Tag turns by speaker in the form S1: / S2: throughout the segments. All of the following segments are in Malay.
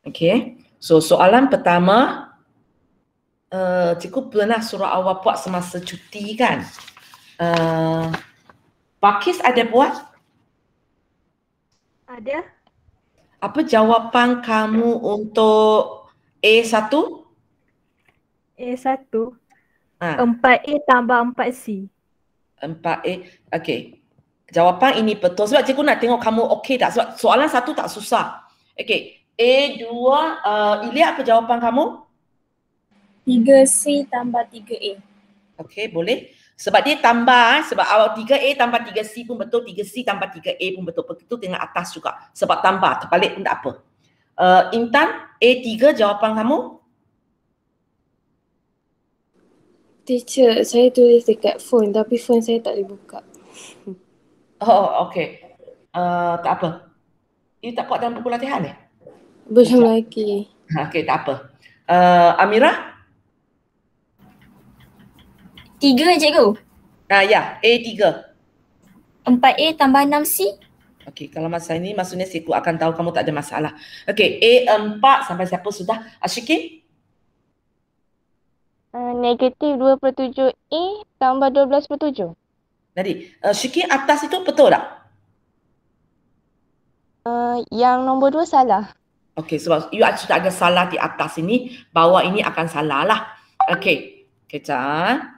S1: Okey. So soalan pertama, cikgu pernah suruh awak buat semasa cuti kan? Pakis ada buat?
S2: Ada.
S1: Apa jawapan kamu untuk A1?
S2: A1.
S1: Ha,
S2: 4A tambah 4C.
S1: 4A. Okey. Jawapan ini betul. Sebab cikgu nak tengok kamu okey tak? Sebab soalan satu tak susah. Okey. A2, Ilya apa jawapan kamu?
S3: 3C tambah 3A.
S1: Okey, boleh. Sebab dia tambah, sebab awal 3A tambah 3C pun betul, 3C tambah 3A pun betul. Begitu tengok atas juga. Sebab tambah, terbalik pun tak apa. Intan, A3 jawapan kamu?
S3: Teacher, saya tulis dekat phone tapi phone saya tak boleh buka.
S1: Oh, okey. Tak apa. You tak buat dalam buku latihan eh?
S3: Belum lagi.
S1: Okey, tak apa. Amira?
S4: 3 cikgu.
S1: Ya, A3.
S4: 4A tambah 6C.
S1: Okey, kalau masa ini maksudnya cikgu akan tahu kamu tak ada masalah. Okey, A4 sampai siapa sudah? Ashikin?
S5: Negatif 2/7A tambah 12/7.
S1: Jadi, Syikin atas itu betul tak?
S5: Yang nombor 2 salah.
S1: Okey, sebab you sudah ada salah di atas ini, bawah ini akan salah lah. Okey, kejap.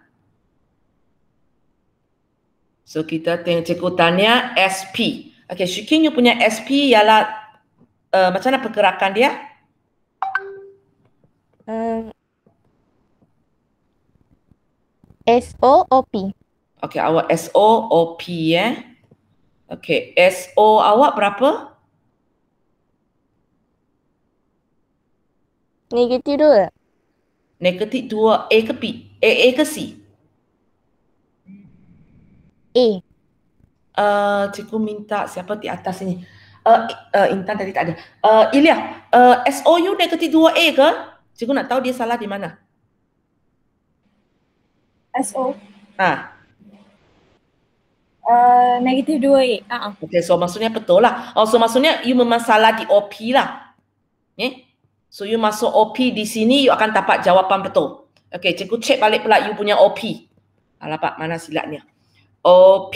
S1: So, kita tengok cikgu tanya SP. Okey, Syikin you punya SP ialah macam mana pergerakan dia?
S5: SOOP.
S1: Okey, awak SOOP Okey, SO awak berapa?
S5: Negatif 2.
S1: Negatif 2 A ke B? A ke C? Cikgu minta siapa di atas ini? Intan tadi tak ada. Ilya, SOU negatif 2A ke? Cikgu nak tahu dia salah di mana?
S3: SO. Negatif 2A.
S1: Okey, so maksudnya betul lah. So maksudnya you memang salah di OP lah. So you masuk OP di sini, you akan dapat jawapan betul. Okey, cikgu check balik pula you punya OP. Alamak, mana silapnya? OP.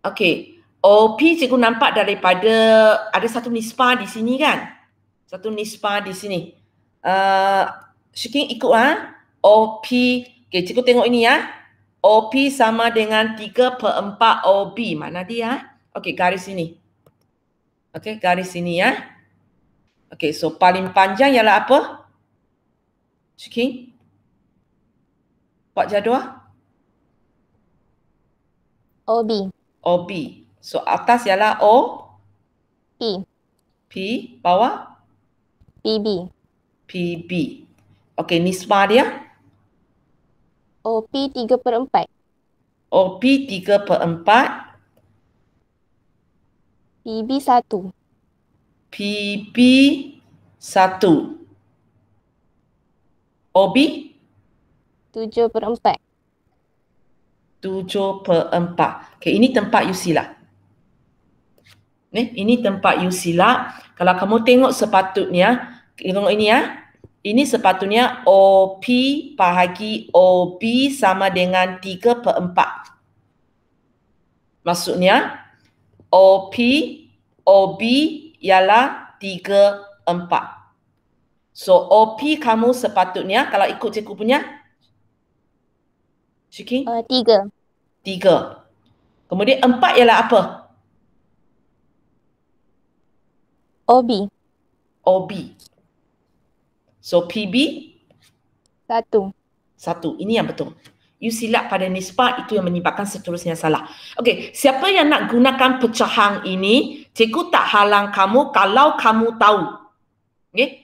S1: Okey, OP cikgu nampak daripada ada satu nisbah di sini kan? Satu nisbah di sini. Syikin ikut OP. Okey, cikgu tengok ini ya. OP sama dengan 3/4 OB. Mana dia? Okey, garis ini. Okey, garis ini ya. Okey, so paling panjang ialah apa? Syikin? Buat jadual?
S5: OB.
S1: OB. So atas ialah O.
S5: P.
S1: P. Bawah?
S5: PB.
S1: PB. Okey, nisbah dia?
S5: OP 3/4.
S1: OP 3/4.
S5: PB 1.
S1: PB 1. OB?
S5: 7/4.
S1: 7/4. Okey, ini tempat you silap. Ini tempat you silap. Kalau kamu tengok sepatutnya, tengok ini ya. Ini sepatutnya OP bahagi OB sama dengan 3/4. Maksudnya OP, OB ialah 3/4. So OP kamu sepatutnya kalau ikut cikgu punya Syikin?
S5: 3.
S1: 3. Kemudian 4 ialah apa?
S5: OB.
S1: OB. So PB?
S5: 1.
S1: 1. Ini yang betul. You silap pada nisbah, itu yang menyebabkan seterusnya salah. Okey, siapa yang nak gunakan pecahan ini, cikgu tak halang kamu kalau kamu tahu. Okey?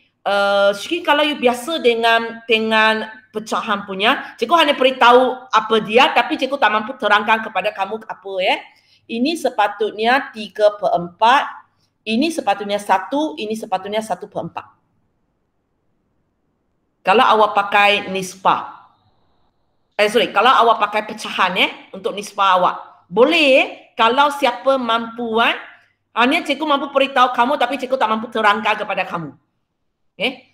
S1: Syikin, kalau you biasa dengan pecahan punya, cikgu hanya beritahu apa dia, tapi cikgu tak mampu terangkan kepada kamu apa ya. Ini sepatutnya 3/4, ini sepatutnya 1, ini sepatutnya 1/4. Kalau awak pakai nisbah. Kalau awak pakai pecahan untuk nisbah awak. Boleh kalau siapa mampu Hanya cikgu mampu beritahu kamu tapi cikgu tak mampu terangkan kepada kamu.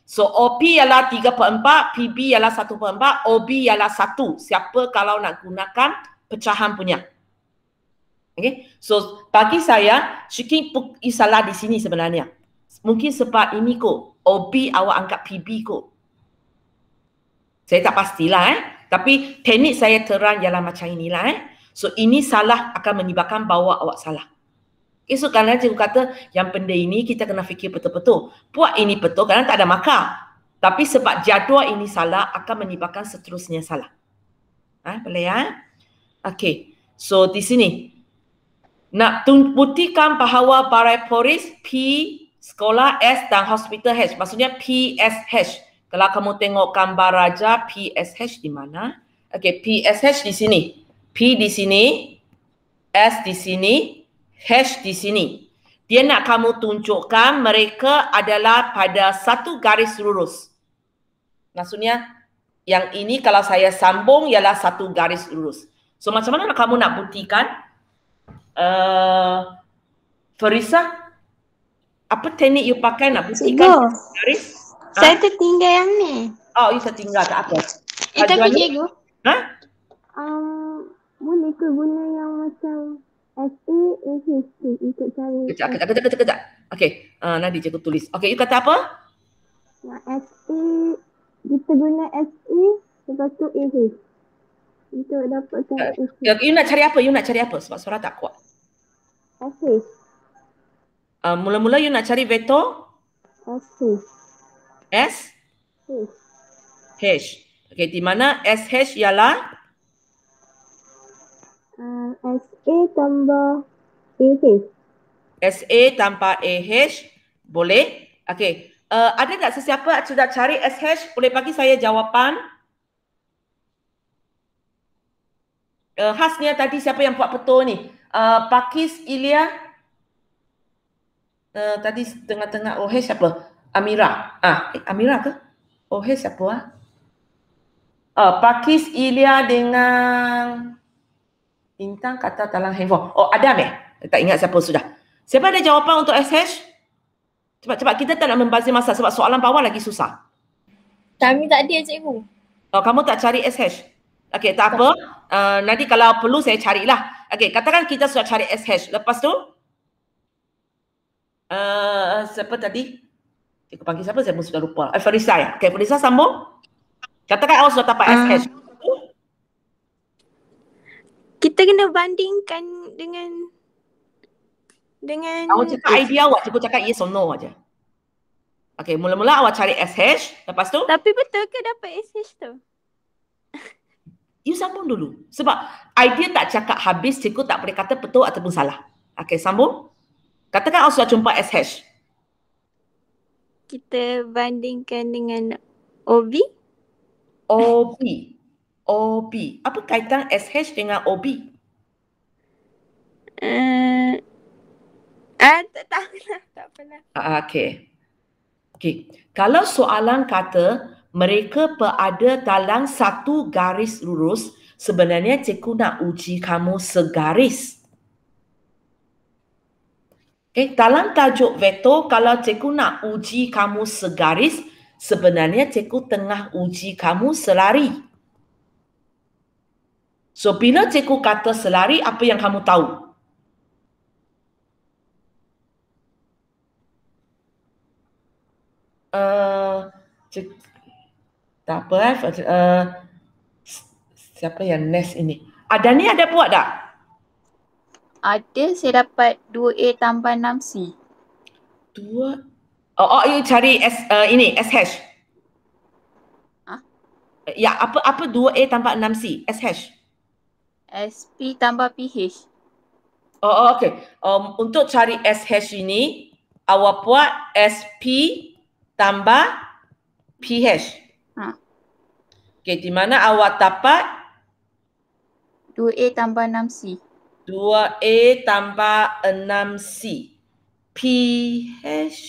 S1: So OP ialah 3/4, PB ialah 1/4, OB ialah 1. Siapa kalau nak gunakan pecahan punya. So bagi saya, Syiki salah di sini sebenarnya. Mungkin sebab ini kot, OB awak anggap PB kot. Saya tak pastilah tapi teknik saya terang ialah macam inilah So ini salah akan menyebabkan bawa awak salah. So kerana cikgu kata yang benda ini kita kena fikir betul-betul. Buat ini betul kerana tak ada markah. Tapi sebab jadual ini salah akan menyebabkan seterusnya salah. Boleh Okey. So di sini nak buktikan bahawa Balai Polis P sekolah S dan hospital H. Maksudnya PSH. Kalau kamu tengok gambar raja PSH di mana? Okey, PSH di sini. P di sini, S di sini, H di sini. Dia nak kamu tunjukkan mereka adalah pada satu garis lurus. Maksudnya yang ini kalau saya sambung ialah satu garis lurus. So macam mana kamu nak buktikan? Farisa, apa teknik you pakai nak buktikan garis?
S3: Saya tertinggal yang ni.
S1: Oh, you tertinggal ke apa?
S3: Tapi cikgu.
S2: Boleh ke guna yang macam SA, AHT untuk cari
S1: Kejap. Okey, nanti cikgu tulis. Okey, you kata apa?
S2: SA, kita guna SA, lepas tu AH. Untuk dapatkan SA.
S1: You nak cari apa? Sebab suara tak kuat.
S2: SA.
S1: Mula-mula you nak cari vektor?
S2: SA.
S1: S?
S2: H.
S1: H. Okey, di mana SH ialah?
S2: SA tambah AH.
S1: SA tanpa AH. Boleh? Okey. Ada tak sesiapa sudah cari SH? Boleh bagi saya jawapan? Khasnya tadi siapa yang buat betul ni? Pakis, Ilya. Tadi tengah-tengah OH siapa? Amira. Amira ke? OH siapa? Pakis, Ilya dengan Intan kata dalam handphone. Oh, Adam Tak ingat siapa sudah. Siapa ada jawapan untuk SH? Cepat-cepat, kita tak nak membazir masa sebab soalan bawah lagi susah.
S4: Kami tak ada cikgu.
S1: Oh, kamu tak cari SH? Okey, tak apa. Nanti kalau perlu saya carilah. Okey, katakan kita sudah cari SH. Lepas tu, siapa tadi? Cikgu panggil siapa? Saya pun sudah lupa. Farisa ya? Okey, Farisa sambung. Katakan awak sudah dapat SH.
S3: Kita kena bandingkan dengan
S1: Awak cakap idea awak, cikgu cakap yes or no aja. Okey, mula-mula awak cari SH, lepas tu?
S3: Tapi betul ke dapat SH tu?
S1: You sambung dulu. Sebab idea tak cakap habis, cikgu tak boleh kata betul ataupun salah. Okey, sambung. Katakan awak sudah jumpa SH.
S3: Kita bandingkan dengan OB.
S1: OB. Apa kaitan SH dengan OB?
S3: Tak tahulah. Tak apalah.
S1: Okey. Kalau soalan kata mereka berada dalam satu garis lurus, sebenarnya cikgu nak uji kamu segaris. Dalam tajuk vektor, kalau cikgu nak uji kamu segaris, sebenarnya cikgu tengah uji kamu selari. So, bila cikgu kata selari, apa yang kamu tahu? Tak apa siapa yang next ini? Adani ada buat tak?
S5: Ada, saya dapat 2A tambah 6C.
S1: 2. You cari ini SH. Ya, apa 2A tambah 6C? SH.
S5: SP tambah PH.
S1: Okey. Untuk cari SH ini, awak buat SP tambah PH. Okey, di mana awak dapat
S5: 2A tambah 6C.
S1: 2A tambah 6C. PH.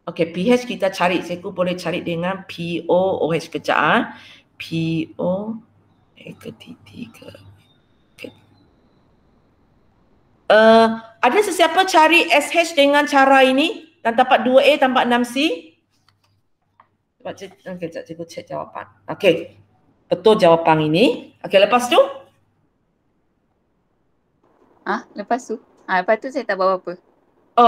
S1: Okey, PH kita cari. Cikgu boleh cari dengan POOH kejap. PO ketiga. Okay. Ada sesiapa cari SH dengan cara ini dan dapat 2A tambah 6C? Sekejap cikgu cek jawapan. Okey. Betul jawapan ini. Okey, lepas tu?
S5: Lepas tu? Lepas tu saya tak buat apa-apa.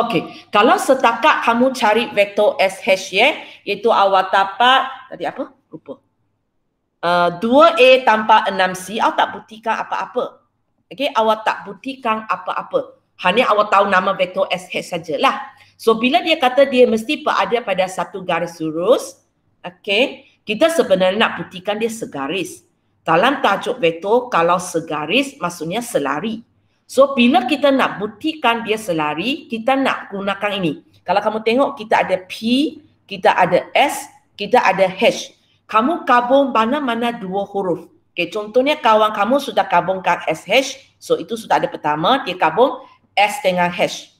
S1: Okey. Kalau setakat kamu cari vektor SH ya, iaitu awak dapat tadi apa? Lupa. 2A tanpa 6C, awak tak buktikan apa-apa. Okey, awak tak buktikan apa-apa. Hanya awak tahu nama vektor SH sajalah. So bila dia kata dia mesti berada pada satu garis lurus, okey, kita sebenarnya nak buktikan dia segaris. Dalam tajuk vektor, kalau segaris maksudnya selari. So bila kita nak buktikan dia selari, kita nak gunakan ini. Kalau kamu tengok kita ada P, kita ada S, kita ada H. Kamu gabung mana-mana dua huruf. Okay, contohnya kawan kamu sudah gabungkan SH, so itu sudah ada pertama, dia gabung S dengan H.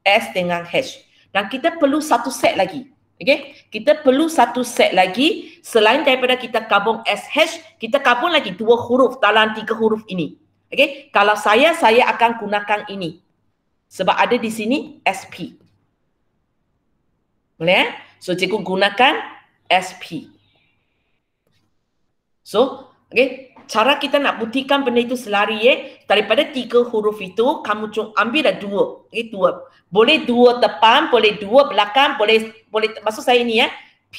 S1: S dengan H. Dan kita perlu satu set lagi. Okay? Kita perlu satu set lagi. Selain daripada kita gabung SH, kita gabung lagi dua huruf dalam tiga huruf ini. Okay? Kalau saya akan gunakan ini. Sebab ada di sini SP. Boleh? So, cikgu gunakan SP. So, okay. Cara kita nak buktikan benda itu selari daripada tiga huruf itu, kamu ambil dah dua. Okay, dua. Boleh dua depan, boleh dua belakang, boleh maksud saya ini P,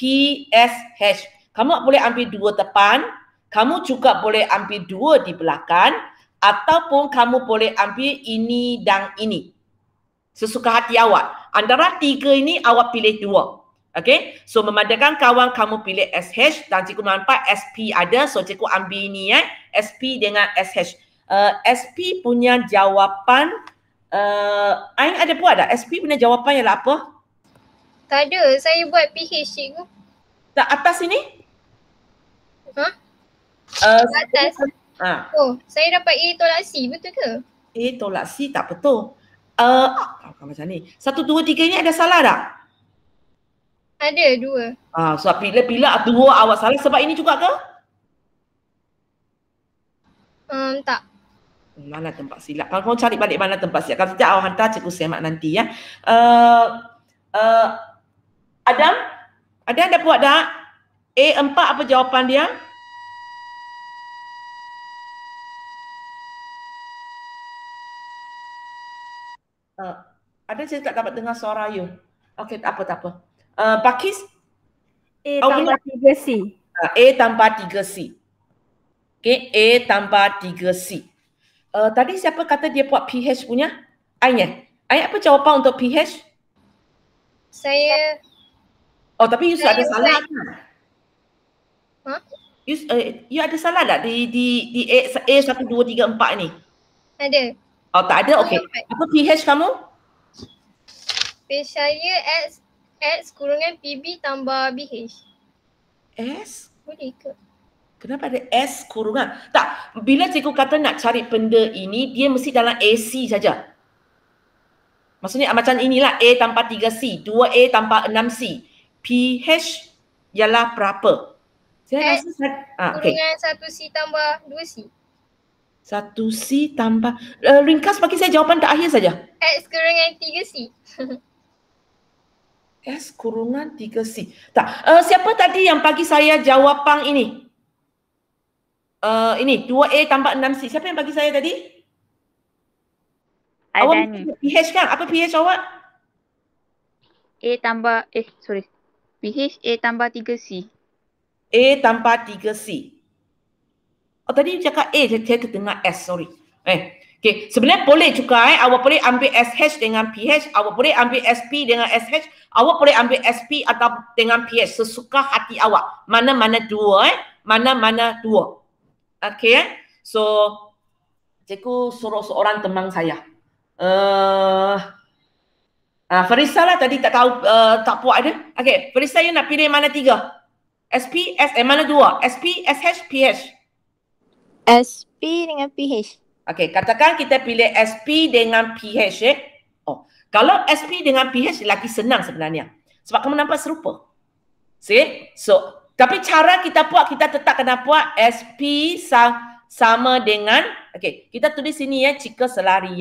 S1: S, H. Kamu boleh ambil dua depan, kamu juga boleh ambil dua di belakang, ataupun kamu boleh ambil ini dan ini. Sesuka hati awak. Antara tiga ini awak pilih dua. Okay, so memandangkan kawan kamu pilih SH dan cikgu nampak SP ada, so cikgu ambil ini SP dengan SH. SP punya jawapan, Ain ada buat tak? SP punya jawapan ialah apa?
S4: Tak ada, saya buat PH cikgu.
S1: Tak atas ini?
S4: Atas. Oh, saya dapat A tolak C, betul ke?
S1: A tolak C tak betul. Macam ni. 1, 2, 3 ini ada salah tak?
S4: Ada dua.
S1: So bila dua awak salah sebab ini juga ke?
S4: Tak.
S1: Mana tempat silap? Kalau kau cari balik mana tempat silap. Kalau tidak awak hantar cikgu semak nanti ya. Adam ada buat tak? A4 apa jawapan dia? Ada saya tak dapat dengar suara you. Okey, tak apa. Bakis?
S2: A tambah 3C.
S1: A tambah 3C. Okay, A tambah 3C. Tadi siapa kata dia buat PH punya? Ain apa jawapan untuk PH?
S4: Saya...
S1: tapi you ada salah kan? You ada salah tak di A 1, 2, 3, 4 ni?
S4: Ada.
S1: Tak ada? Okey. Apa PH kamu?
S4: PH saya X kurungan PB tambah BH.
S1: S?
S4: Boleh ke?
S1: Kenapa ada S kurungan? Tak, bila cikgu kata nak cari benda ini, dia mesti dalam AC saja. Maksudnya macam inilah A tanpa 3C, 2A tanpa 6C. PH ialah berapa? Saya
S4: X
S1: rasa
S4: kurungan 1C tambah 2C.
S1: 1C tambah ringkas bagi saya jawapan terakhir saja.
S4: X kurungan 3C.
S1: S kurungan 3C. Tak, siapa tadi yang bagi saya jawapan ini? Ini 2A tambah 6C. Siapa yang bagi saya tadi? Awak PH kan? Apa PH awak?
S5: PH A tambah 3C.
S1: A tambah 3C. Tadi cakap A, saya terdengar S, sorry. Okay, sebenarnya boleh juga awak boleh ambil SH dengan PH, awak boleh ambil SP dengan SH, awak boleh ambil SP atau dengan PH, sesuka hati awak. Mana-mana dua, mana-mana dua. Okay, so cikgu suruh seorang teman saya. Farisa lah tadi tak tahu, tak puas ada. Okay, Farisa you nak pilih mana tiga? SP, mana dua? SP, SH, PH?
S6: SP dengan PH.
S1: Okey, katakan kita pilih SP dengan PH kalau SP dengan PH lagi senang sebenarnya. Sebab kamu nampak serupa. See? So, tapi cara kita buat, kita tetap kena buat SP sama dengan, okey, kita tulis sini jika selari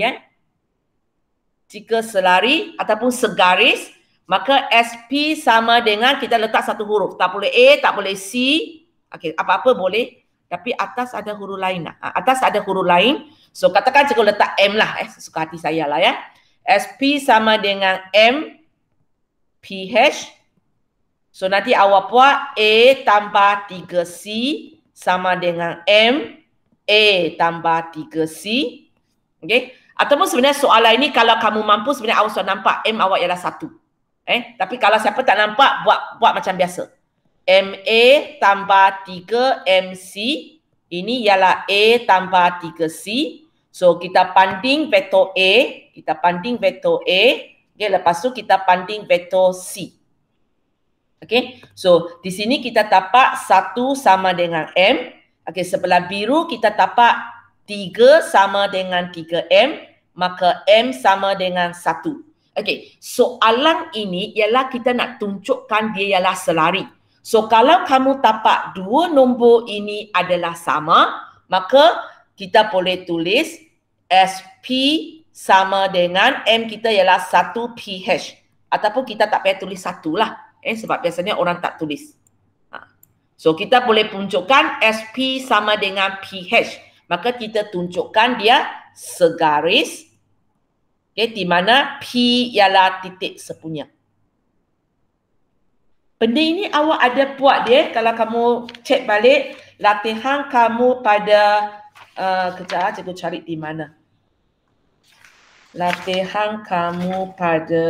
S1: Jika selari ataupun segaris, maka SP sama dengan kita letak satu huruf. Tak boleh A, tak boleh C. Okey, apa-apa boleh. Tapi atas ada huruf lain lah. Atas ada huruf lain. So katakan cikgu letak M lah. Suka hati saya lah ya. SP sama dengan M PH. So nanti awak buat A tambah 3C sama dengan M A tambah 3C. Okey. Ataupun sebenarnya soalan ini kalau kamu mampu sebenarnya awak sudah nampak M awak ialah 1. Tapi kalau siapa tak nampak buat macam biasa. MA tambah 3MC ini ialah A tambah 3C. So kita banding vektor A, kita banding vektor A, okay, lepas tu kita banding vektor C. Okey. So di sini kita tapak 1 sama dengan M. Okey, sebelah biru kita tapak 3 sama dengan 3M, maka M sama dengan 1. Okey, soalan ini ialah kita nak tunjukkan dia ialah selari. So kalau kamu tapak dua nombor ini adalah sama, maka kita boleh tulis SP sama dengan M kita ialah 1PH. Ataupun kita tak payah tulis 1 lah. Sebab biasanya orang tak tulis. So kita boleh tunjukkan SP sama dengan PH. Maka kita tunjukkan dia segaris. Okay, di mana P ialah titik sepunya. Benda ini awak ada buat dia. Kalau kamu cek balik latihan kamu pada kejap cikgu cari di mana. Latihan kamu pada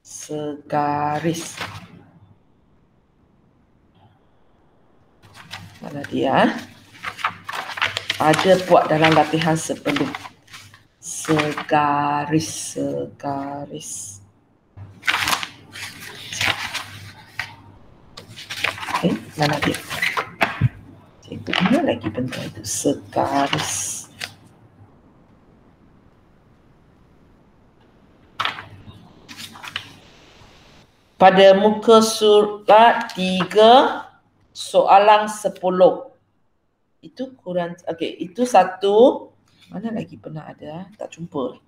S1: segaris. Mana dia? Ada buat dalam latihan sebelum. Segaris. Mana dia? Cikgu mana lagi benda itu? Segaris. Pada muka surat 3 soalan 10. Itu kurang, okey, itu satu. Mana lagi pernah ada? Tak jumpa.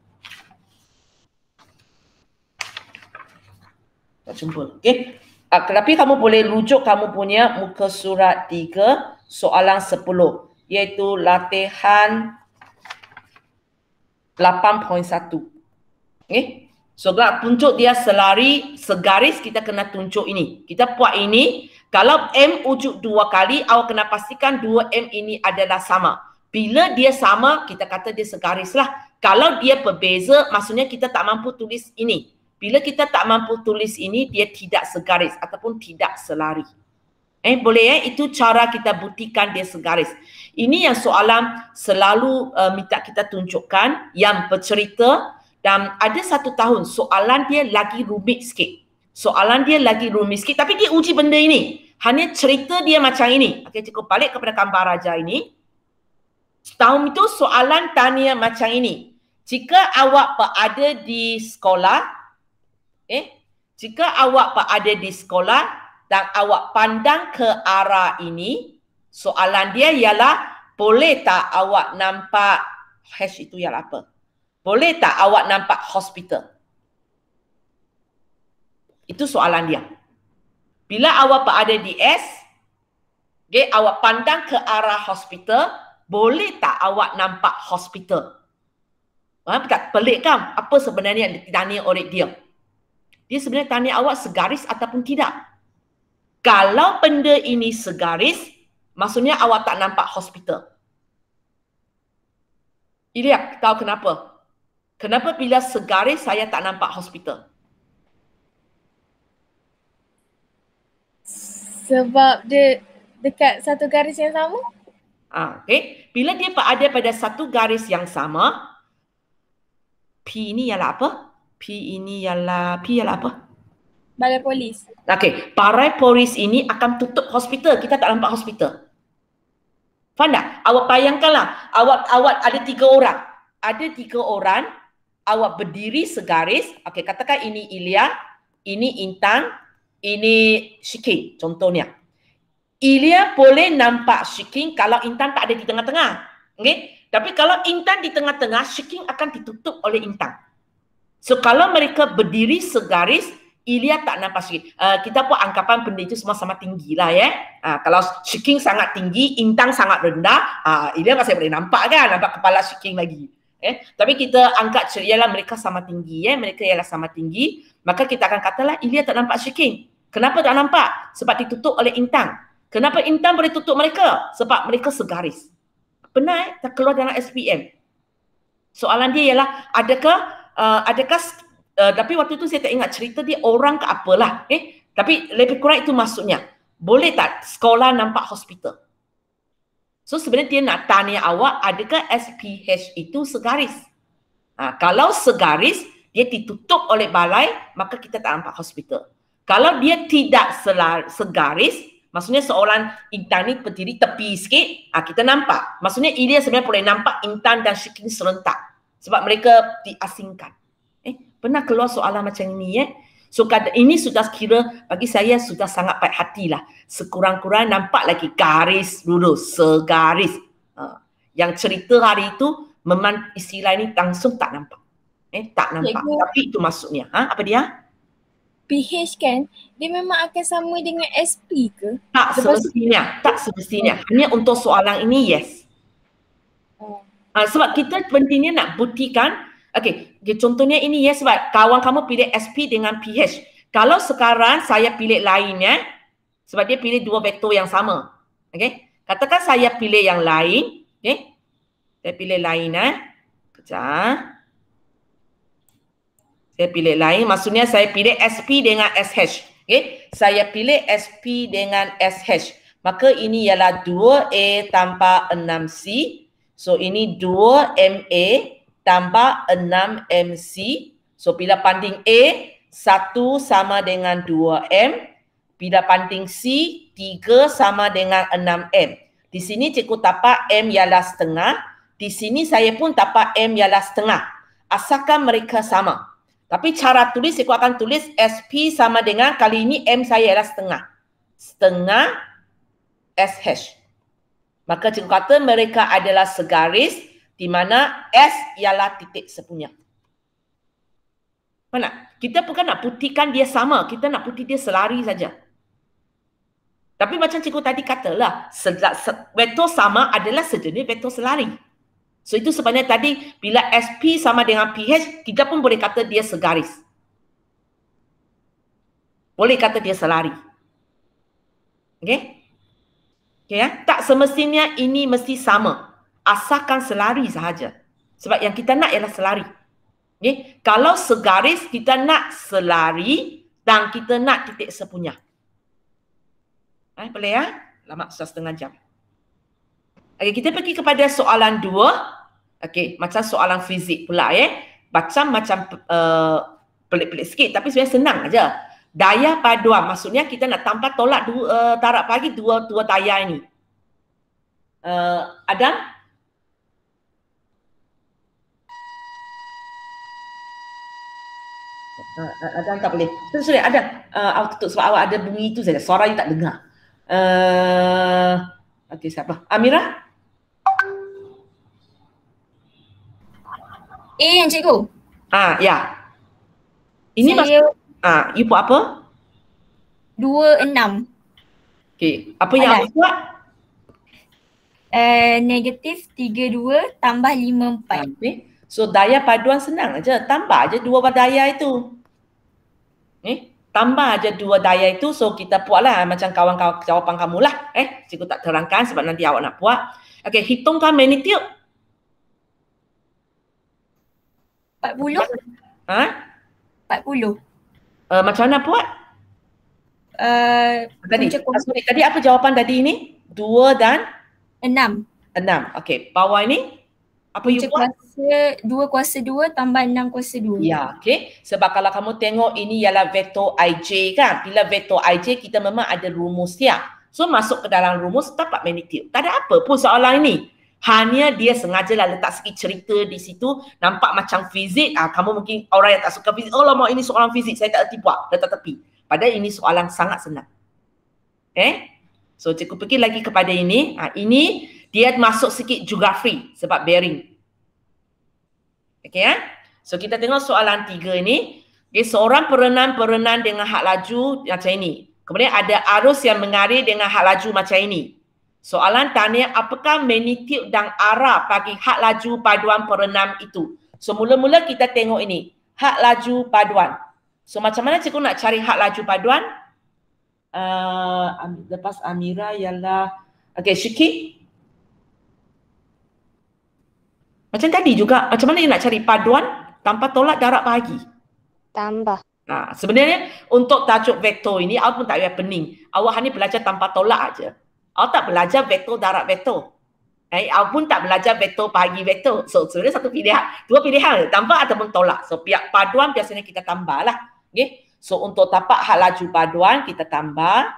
S1: Okey. Tapi kamu boleh rujuk kamu punya muka surat 3 soalan 10. Iaitu latihan 8.1. Okey. So nak tunjuk dia selari, segaris kita kena tunjuk ini. Kita buat ini. Kalau M wujud 2 kali, awak kena pastikan 2M ini adalah sama. Bila dia sama, kita kata dia segaris lah. Kalau dia berbeza, maksudnya kita tak mampu tulis ini. Bila kita tak mampu tulis ini, dia tidak segaris ataupun tidak selari. Boleh Itu cara kita buktikan dia segaris. Ini yang soalan selalu minta kita tunjukkan yang bercerita dan ada 1 tahun soalan dia lagi rumit sikit. Tapi dia uji benda ini. Hanya cerita dia macam ini. Okey, cikgu balik kepada gambar raja ini. Tahun itu soalan tanya macam ini. Jika awak berada di sekolah, dan awak pandang ke arah ini, soalan dia ialah, boleh tak awak nampak, hash itu ialah apa? Boleh tak awak nampak hospital? Itu soalan dia. Bila awak berada di S, awak pandang ke arah hospital, boleh tak awak nampak hospital? Pelik kan? Apa sebenarnya yang ditanya oleh dia? Dia sebenarnya tanya awak segaris ataupun tidak. Kalau benda ini segaris, maksudnya awak tak nampak hospital. Ilya, tahu kenapa? Kenapa bila segaris saya tak nampak hospital?
S3: Sebab dia dekat satu garis yang sama.
S1: Okey. Bila dia berada pada satu garis yang sama, P ini ialah apa? P ialah apa?
S3: Balai polis.
S1: Okey. Balai polis ini akan tutup hospital. Kita tak nampak hospital. Faham tak? Awak bayangkanlah. Awak ada 3 orang. Ada 3 orang. Awak berdiri segaris. Okey, katakan ini Ilya. Ini Intan. Ini Shikin contohnya. Ilya boleh nampak Shikin kalau Intan tak ada di tengah-tengah. Okay? Tapi kalau Intan di tengah-tengah, Shiking akan ditutup oleh Intan. So kalau mereka berdiri segaris, Ilya tak nampak Shiking. Kita buat anggapan benda itu semua sama tinggi lah ya. Kalau Shiking sangat tinggi, Intan sangat rendah, Ilya masih boleh nampak kan, nampak kepala Shiking lagi. Tapi kita angkat ialah mereka sama tinggi ya, mereka ialah sama tinggi, maka kita akan katalah Ilya tak nampak Shiking. Kenapa tak nampak? Sebab ditutup oleh Intan. Kenapa Intan boleh tutup mereka? Sebab mereka segaris. Benar tak keluar dalam SPM. Soalan dia ialah adakah tapi waktu itu saya tak ingat cerita dia orang ke apalah. Tapi lebih kurang itu maksudnya. Boleh tak sekolah nampak hospital? So sebenarnya dia nak tanya awak, adakah SPH itu segaris? Kalau segaris, dia ditutup oleh balai, maka kita tak nampak hospital. Kalau dia tidak segaris, maksudnya seorang Intan ni berdiri tepi sikit, kita nampak. Maksudnya Ilya sebenarnya boleh nampak Intan dan Shiking serentak. Sebab mereka diasingkan. Pernah keluar soalan macam ini So ini sudah kira bagi saya sudah sangat baik hati lah. Sekurang-kurang nampak lagi garis lurus, segaris. Yang cerita hari itu memang istilah ini langsung tak nampak. Tak nampak. Cikgu, tapi itu maksudnya. Apa dia?
S3: PH kan, dia memang akan sama dengan SP ke?
S1: Tak semestinya. Tak semestinya. Hanya untuk soalan ini, yes. Sebab kita pentingnya nak buktikan. Okay, contohnya ini ya, sebab kawan kamu pilih SP dengan PH. Kalau sekarang saya pilih lain ya, sebab dia pilih dua vektor yang sama. Okay, katakan saya pilih yang lain. Okay, saya pilih lain Kejap. Saya pilih lain, maksudnya saya pilih SP dengan SH. Okay, saya pilih SP dengan SH. Maka ini ialah 2A tambah 6C. So ini 2MA tambah 6MC. So bila banding A, 1 sama dengan 2M. Bila banding C, 3 sama dengan 6M. Di sini cikgu dapat M ialah setengah. Di sini saya pun dapat M ialah setengah. Asalkan mereka sama. Tapi cara tulis, cikgu akan tulis SP sama dengan, kali ini M saya ialah setengah. Setengah SH. Maka cikgu kata mereka adalah segaris, di mana S ialah titik sepunya. Mana? Kita bukan nak buktikan dia sama, kita nak bukti dia selari saja. Tapi macam cikgu tadi katalah, vektor sama adalah sejenis vektor selari. So itu sebenarnya tadi, bila SP sama dengan PH, kita pun boleh kata dia segaris. Boleh kata dia selari. Okay? Okay ya? Tak semestinya ini mesti sama. Asalkan selari sahaja. Sebab yang kita nak ialah selari. Okay? Kalau segaris, kita nak selari dan kita nak titik sepunya. Boleh ya? Lama sudah setengah jam. Okay, kita pergi kepada soalan 2. Okay, macam soalan fizik pula Macam pelik-pelik sikit tapi sebenarnya senang aja. Daya paduan, maksudnya kita nak tambah tolak tarak pagi dua daya ini. Adam? Adam tak boleh. Sorry, Adam. Awak tutup sebab awak ada bunyi itu saja. Suara you tak dengar. Okey, siapa? Amira?
S4: Yang cikgu.
S1: Ya. Ini
S4: saya
S1: you buat apa?
S4: 26.
S1: Okey, apa yang awak buat?
S4: Negatif 32 tambah 54.
S1: Okay. So daya paduan senang aja, tambah aja dua daya itu. Tambah aja dua daya itu, so kita buatlah macam kawan-kawan jawapan kamu lah. Cikgu tak terangkan sebab nanti awak nak buat. Okey, hitungkan magnitude.
S4: 40. 40.
S1: Macam mana buat? Tadi apa jawapan tadi ini? 2 dan
S4: 6.
S1: 6. Okey, bawah ini apa you buat?
S4: 2 kuasa 2 tambah 6 kuasa 2.
S1: Ya, okey. Sebab kalau kamu tengok ini ialah vektor IJ kan. Bila vektor IJ kita memang ada rumus dia. So masuk ke dalam rumus dapat magnitude. Tak ada apa pun soalan ini. Hanya dia sengajalah letak sikit cerita di situ, nampak macam fizik. Kamu mungkin orang yang tak suka fizik, oh lama ini soalan fizik, saya tak erti buat, letak tepi. Padahal ini soalan sangat senang. So cikgu pergi lagi kepada ini. Ini Dia masuk sikit geografi sebab bearing. Okey ya. So kita tengok soalan 3 ini. Okay, seorang perenang dengan hak laju macam ini. Kemudian ada arus yang mengalir dengan hak laju macam ini. Soalan tanya apakah magnitude dan arah bagi hak laju paduan perenang itu. So mula-mula kita tengok ini. Hak laju paduan. So macam mana cikgu nak cari hak laju paduan? Lepas Amira ialah okey, Syiki. Macam tadi juga, macam mana nak cari paduan tanpa tolak darab bahagi?
S2: Tambah.
S1: Nah, sebenarnya untuk tajuk vektor ini awak pun tak payah pening. Awak hanya belajar tanpa tolak aja. Awak tak belajar vektor darab vektor. Awak pun tak belajar vektor bahagi vektor. So sebenarnya satu pilihan, dua pilihan, tambah ataupun tolak. So pihak paduan biasanya kita tambah lah. Okay? So untuk tapak hak laju paduan kita tambah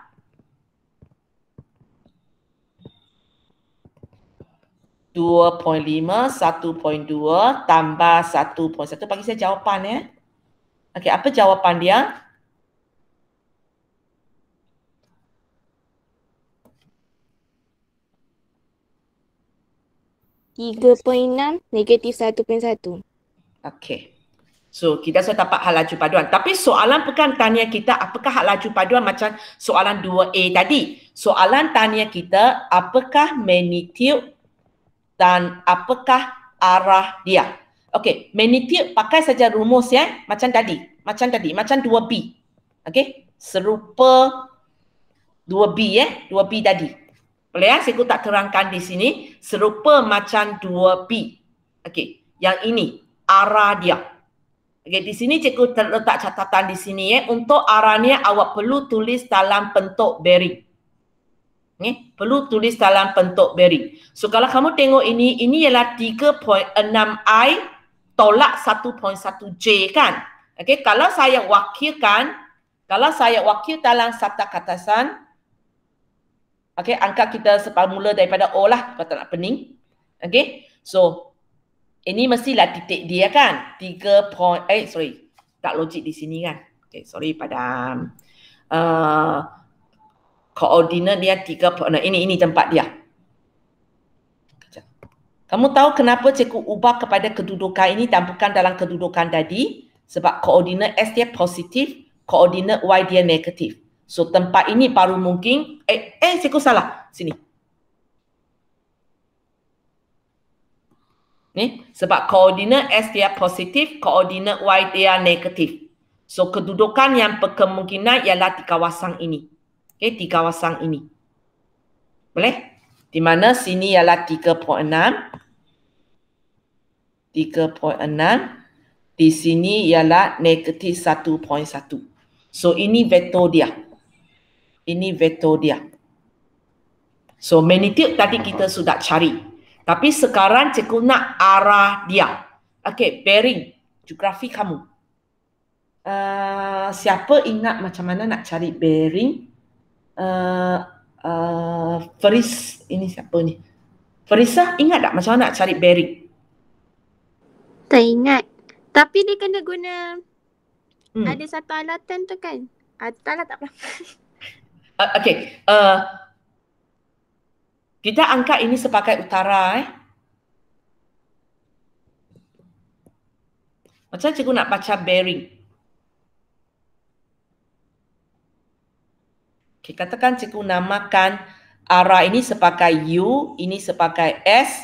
S1: 2.5, 1.2 tambah 1.1. Bagi saya jawapan ya. Okey, apa jawapan dia?
S2: -3.6 -1.1.
S1: Okey. So, kita sudah dapat hak laju paduan. Tapi soalan bukan tanya kita apakah hak laju paduan macam soalan 2A tadi. Soalan tanya kita apakah magnitude dan apakah arah dia. Okey, magnitude pakai saja rumus ya, macam tadi, macam 2B. Okey, serupa 2B ya, 2B tadi. Boleh ya, saya tak terangkan di sini, serupa macam 2B. Okey, yang ini arah dia. Okey, di sini cikgu letak catatan di sini ya, untuk arahnya awak perlu tulis dalam bentuk bearing. Okay, perlu tulis dalam bentuk bearing. So kalau kamu tengok ini ialah 3.6I tolak 1.1J kan. Okey, kalau saya wakilkan, dalam sabta katasan, okey, angka kita mula daripada O lah, kalau tak nak pening. Okey, so ini mestilah titik dia kan. 3. Tak logik di sini kan. Okey, sorry pada koordinat dia 3. Ini tempat dia. Kamu tahu kenapa cikgu ubah kepada kedudukan ini dan bukan dalam kedudukan tadi? Sebab koordinat S dia positif, koordinat Y dia negatif. So tempat ini baru mungkin, cikgu salah. Sini. Ni, sebab koordinat S dia positif, koordinat Y dia negatif. So kedudukan yang berkemungkinan ialah di kawasan ini. Okay, di kawasan ini. Boleh? Di mana sini ialah 3.6. 3.6. Di sini ialah negatif 1.1. So ini vektor dia. Ini vektor dia. So magnitude tadi kita sudah cari. Tapi sekarang cikgu nak arah dia. Okey, bearing. Geografi kamu. Siapa ingat macam mana nak cari bearing? Faris, ini siapa ni? Farisa ingat tak macam mana nak cari bearing?
S3: Tak ingat. Tapi dia kena guna ada satu alatan tu kan? Alah tak apa.
S1: Okey. Kita angkat ini sebagai utara Macam cikgu nak baca bearing. Okay, katakan cikgu namakan arah ini sebagai U, ini sebagai S,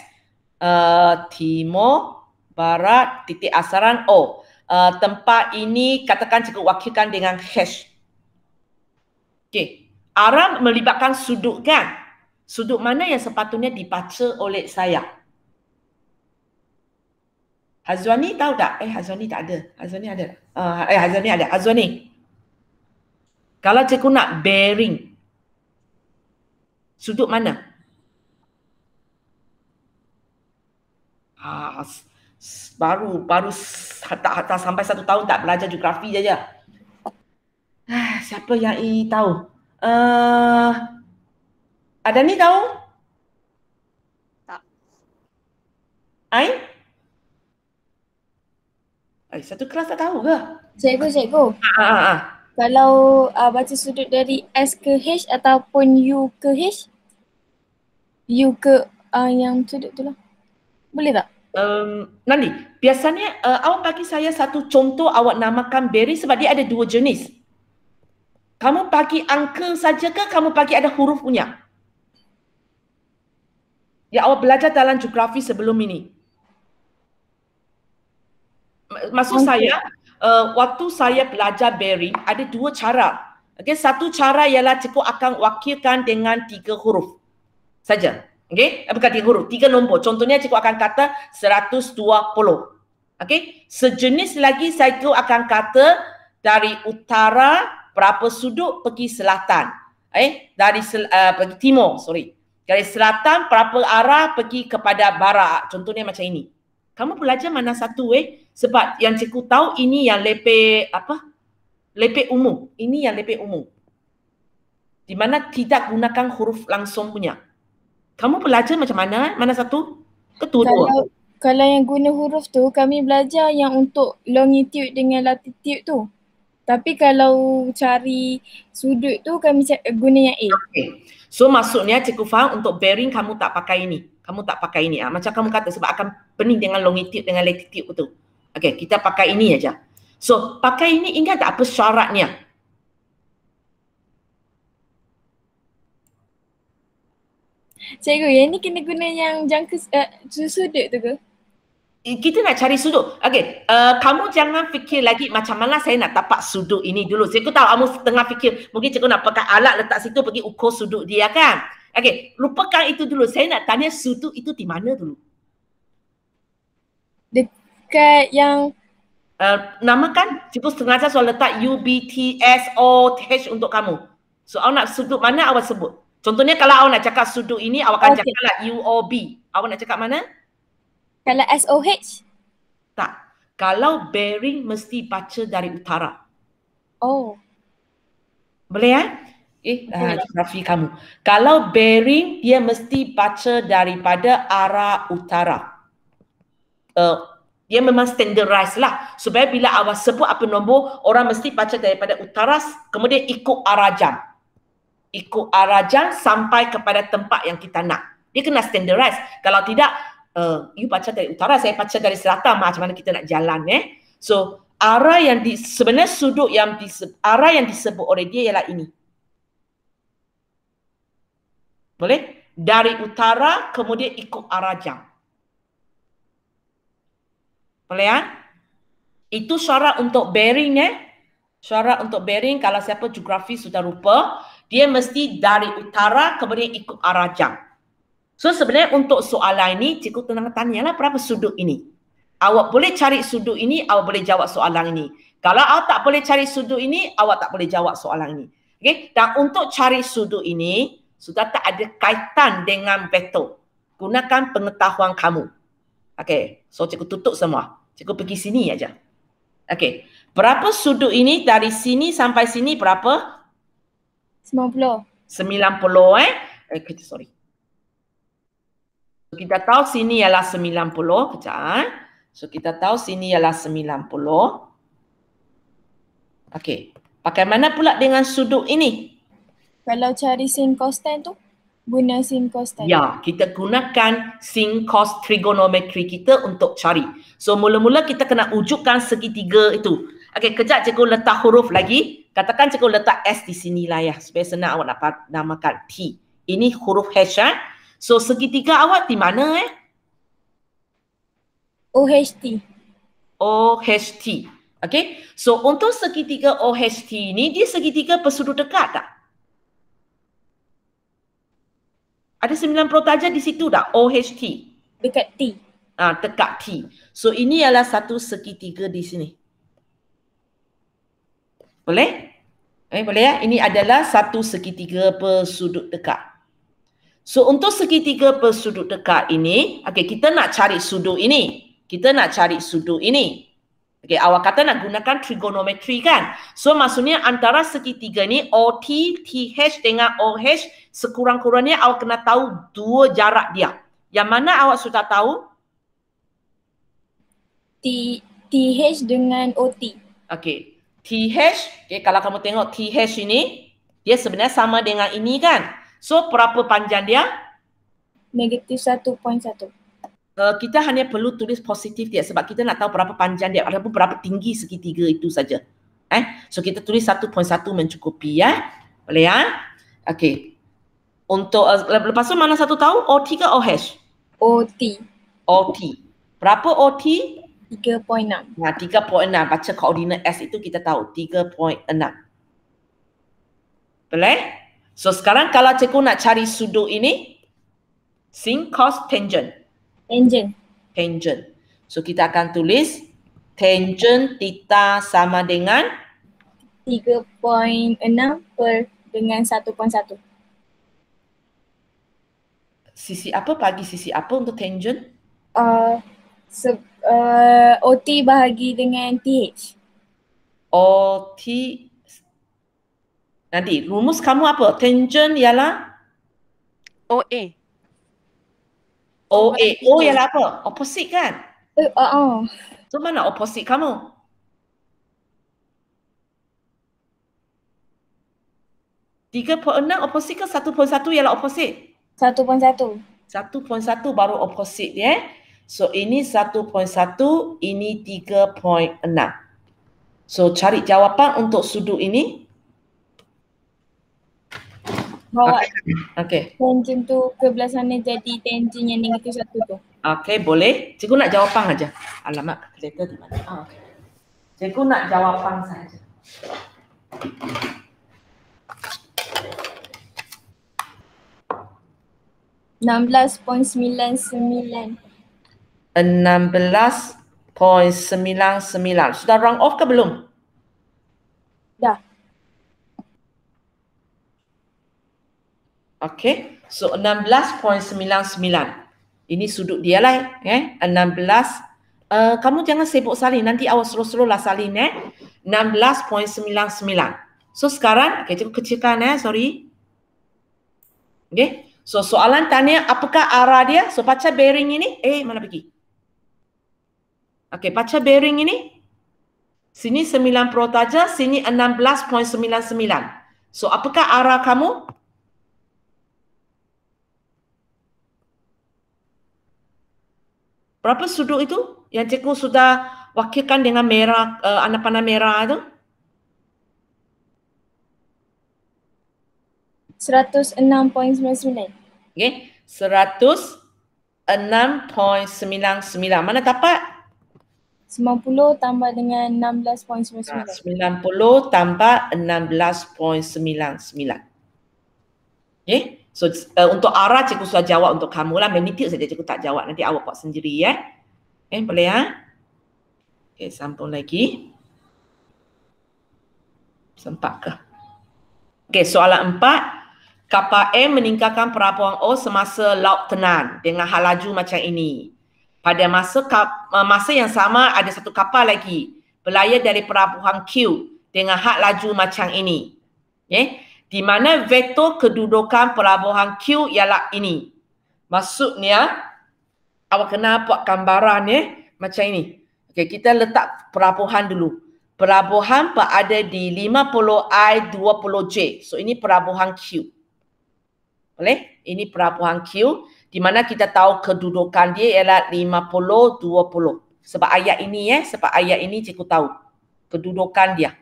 S1: timur, barat, titik asaran O. Tempat ini katakan cikgu wakilkan dengan H. Okay, arah melibatkan sudut kan? Sudut mana yang sepatutnya dibaca oleh saya? Hazwani tahu tak? Hazwani tak ada. Hazwani ada. Hazwani ada. Hazwani. Kalau cikgu nak bearing, sudut mana? Baru tak sampai 1 tahun tak belajar geografi saja. Siapa yang tahu? Ada ni tahu?
S5: Tak.
S1: Satu kelas tak tahu ke?
S3: Cikgu. Kalau baca sudut dari S ke H ataupun U ke H? U ke
S6: yang sudut tu lah. Boleh tak?
S1: Nandi, biasanya awak bagi saya satu contoh awak namakan berry sebab dia ada dua jenis. Kamu bagi angka saja ke kamu bagi ada huruf punya? Ya, awak belajar dalam geografi sebelum ini. Maksud saya, waktu saya belajar bearing, ada dua cara. Okay, satu cara ialah cikgu akan wakilkan dengan 3 huruf saja. Okay, bukan 3 huruf, 3 nombor. Contohnya cikgu akan kata 120. Okay, sejenis lagi cikgu akan kata dari utara berapa sudut pergi selatan. Dari pergi timur, Dari selatan berapa arah pergi kepada barat. Contohnya macam ini. Kamu belajar mana satu sebab yang cikgu tahu ini yang lepeh lepeh umum. Ini yang lepeh umum. Di mana tidak gunakan huruf langsung punya. Kamu belajar macam mana? Mana satu? Kedua-dua.
S6: Kalau yang guna huruf tu kami belajar yang untuk longitude dengan latitude tu. Tapi kalau cari sudut tu kami guna yang A.
S1: Okay. So maksudnya cikgu faham untuk bearing kamu tak pakai ini. Kamu tak pakai ini. Macam kamu kata sebab akan pening dengan longitude dengan latitude tu. Okay, kita pakai ini aja. So pakai ini ingat tak apa syaratnya?
S6: Cikgu, yang ni kena guna yang jangka sudut tu ke?
S1: Kita nak cari sudut. Okay, kamu jangan fikir lagi macam mana saya nak tapak sudut ini dulu. Cikgu tahu kamu tengah fikir mungkin cikgu nak pakai alat letak situ pergi ukur sudut dia kan. Okay, lupakan itu dulu. Saya nak tanya sudut itu di mana dulu?
S6: Dekat yang
S1: namakan, cikgu sengaja soal letak U, B, T, S, O, H untuk kamu. So awak nak sudut mana awak sebut? Contohnya kalau awak nak cakap sudut ini awak akan cakaplah U, O, B. Awak nak cakap mana?
S6: Kalau SOH?
S1: Tak. Kalau bearing mesti baca dari utara.
S6: Oh.
S1: Boleh geografi kamu. Kalau bearing dia mesti baca daripada arah utara. Dia memang standardized lah. Supaya bila awak sebut apa nombor, orang mesti baca daripada utara kemudian ikut arah jam. Ikut arah jam sampai kepada tempat yang kita nak. Dia kena standardized. Kalau tidak, you baca dari utara, saya baca dari selatan, macam mana kita nak jalan So, arah yang sebenarnya sudut yang arah yang disebut oleh dia ialah ini. Boleh? Dari utara kemudian ikut arah jam. Boleh Itu syarat untuk bearing Syarat untuk bearing kalau siapa geografi sudah rupa, dia mesti dari utara kemudian ikut arah jam. So sebenarnya untuk soalan ini, cikgu tenang tanyalah berapa sudut ini. Awak boleh cari sudut ini, awak boleh jawab soalan ini. Kalau awak tak boleh cari sudut ini, awak tak boleh jawab soalan ini. Okay? Dan untuk cari sudut ini, sudah tak ada kaitan dengan vektor. Gunakan pengetahuan kamu. Okay, so cikgu tutup semua. Cikgu pergi sini aja. Okay, berapa sudut ini dari sini sampai sini berapa?
S6: 90.
S1: 90 sorry. So, kita tahu sini ialah 90. Kejap So kita tahu sini ialah 90. Okey. Bagaimana pula dengan sudut ini?
S6: Kalau cari sin costan tu, guna sin costan.
S1: Ya, kita gunakan sin cos trigonometri kita untuk cari. So mula-mula kita kena wujudkan segitiga itu. Okey, kejap cikgu letak huruf lagi. Katakan cikgu letak S di sinilah ya, supaya senang awak dapat namakan T. Ini huruf H So segitiga awak di mana
S6: OHT.
S1: OHT. Okay. So untuk segitiga OHT ni, dia segitiga bersudut dekat tak? Ada 90 darjah di situ tak? OHT.
S6: Dekat T.
S1: Dekat T. So ini adalah satu segitiga di sini. Boleh? Boleh ya? Ini adalah satu segitiga bersudut dekat. So untuk segitiga bersudut dekat ini, okay, kita nak cari sudut ini. Kita nak cari sudut ini. Okay, awak kata nak gunakan trigonometri kan? So maksudnya antara segitiga ni OT, TH dengan OH sekurang-kurangnya awak kena tahu dua jarak dia. Yang mana awak sudah tahu?
S6: TH dengan OT.
S1: Okay. TH, okay, kalau kamu tengok TH ini, dia sebenarnya sama dengan ini kan? So berapa panjang dia?
S6: negatif 1.1.
S1: Kita hanya perlu tulis positif dia sebab kita nak tahu berapa panjang dia ataupun berapa tinggi segitiga itu saja. So kita tulis 1.1 mencukupi ya. Boleh ya? Okey. Untuk lepas tu mana satu tahu? OT ke OH?
S6: OT.
S1: OT. Berapa OT?
S6: 3.6.
S1: Nah, 3.6. Baca koordinat S itu kita tahu 3.6. Boleh? So sekarang kalau cikgu nak cari sudut ini, sin, cos, tangent. Tangent. So kita akan tulis tangent theta sama dengan
S6: 3.6 per dengan 1.1.
S1: Sisi apa bagi sisi apa untuk tangent?
S6: OT bahagi dengan TH.
S1: OT. Nanti rumus kamu apa? Tangent ialah
S5: OA.
S1: OA. O ialah apa? Opposite kan? So mana opposite kamu? .6 opposite ke 1.1 ialah opposite?
S6: 1.1.
S1: 1.1 baru opposite ya. So ini 1.1, ini 3.6. So cari jawapan untuk sudut ini.
S6: Bawa
S1: Okey.
S6: tangent tu ke belah sana jadi tangent yang negatif 1 tu.
S1: Okey, boleh. Cikgu nak jawapan aja. Alamat kalkulator di mana? Okay. Cikgu nak jawapan saja.
S6: $16.99.
S1: 16.99. Sudah round off ke belum?
S6: Dah.
S1: Okey. So 16.99. Ini sudut dia lah. 16. Kamu jangan sibuk salin. Nanti awak slow-slow lah salin. 16.99. So sekarang, okay, cikgu kecilkan sorry. Okay. So soalan tanya apakah arah dia? So baca bearing ini. Mana pergi? Okey, baca bearing ini. Sini 90 saja, sini 16.99. So apakah arah kamu? Berapa sudut itu? Yang cikgu sudah wakilkan dengan merah, anak panah merah itu?
S6: 106.99.
S1: Okey, 106.99. Mana dapat?
S6: 90 tambah dengan 16.99.
S1: 90 tambah 16.99. Okey, so untuk arah cikgu sudah jawab untuk kamu lah. Menitik saja cikgu tak jawab. Nanti awak buat sendiri ya. Boleh ya? Okey, sambung lagi. Sempat ke? Okey, soalan 4. Kapal M meninggalkan pelabuhan O semasa laut tenang dengan hal laju macam ini. Pada masa yang sama ada satu kapal lagi berlayar dari pelabuhan Q dengan hal laju macam ini. Di mana vektor kedudukan pelabuhan Q ialah ini. Maksudnya awak kena buat gambaran macam ini. Okey, kita letak pelabuhan dulu. Pelabuhan berada di 50I 20J. So ini pelabuhan Q. Boleh? Ini pelabuhan Q di mana kita tahu kedudukan dia ialah 50 20. Sebab ayat ini sebab ayat ini cikgu tahu kedudukan dia.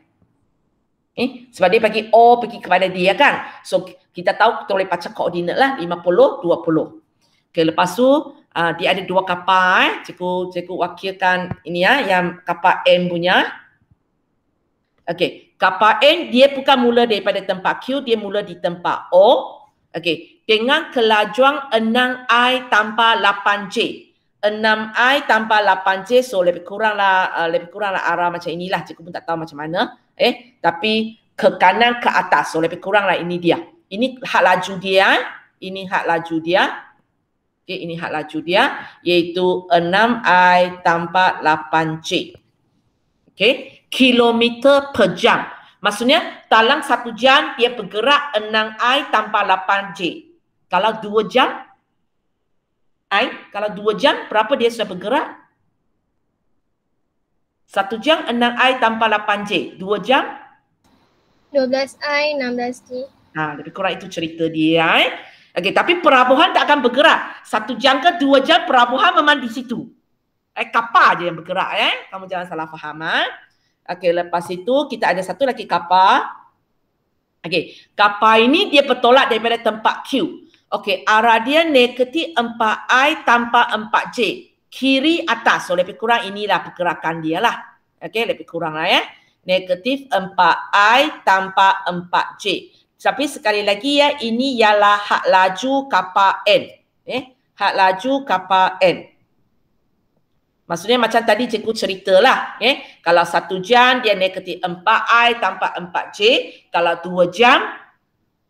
S1: Sebab dia bagi O pergi kepada dia kan. So kita tahu kita boleh baca koordinat lah 50 20. Okey, lepas tu dia ada dua kapal cikgu wakilkan ini yang kapal M punya. Okey, kapal N dia bukan mula daripada tempat Q, dia mula di tempat O. Okey, dengan kelajuan 6I tanpa 8J. 6I tanpa 8J, so lebih kuranglah arah macam inilah. Cikgu pun tak tahu macam mana. Tapi ke kanan ke atas, so lebih kuranglah ini dia. Ini had laju dia. Ini had laju dia. Okey, ini had laju dia iaitu 6I tanpa 8J. Okey, kilometer per jam. Maksudnya dalam 1 jam dia bergerak 6I tanpa 8J. Kalau 2 jam, kalau 2 jam berapa dia sudah bergerak? 1 jam 6I tanpa 8J. 2 jam?
S4: 12I, 16J.
S1: Lebih kurang itu cerita dia. Okey, tapi perabuhan tak akan bergerak. 1 jam ke 2 jam perabuhan memang di situ. Kapal je yang bergerak Kamu jangan salah faham Okey, lepas itu kita ada satu lagi kapal. Okey, kapal ini dia bertolak daripada tempat Q. Okey, arah dia negatif 4I tanpa 4J. Kiri atas. So lebih kurang inilah pergerakan dia lah. Okey, lebih kurang lah Negatif 4I tanpa 4J. Tapi sekali lagi ini ialah hak laju kapal N. Hak laju kapal N. Maksudnya macam tadi cikgu ceritalah. Kalau 1 jam dia negatif 4I tanpa 4J. Kalau 2 jam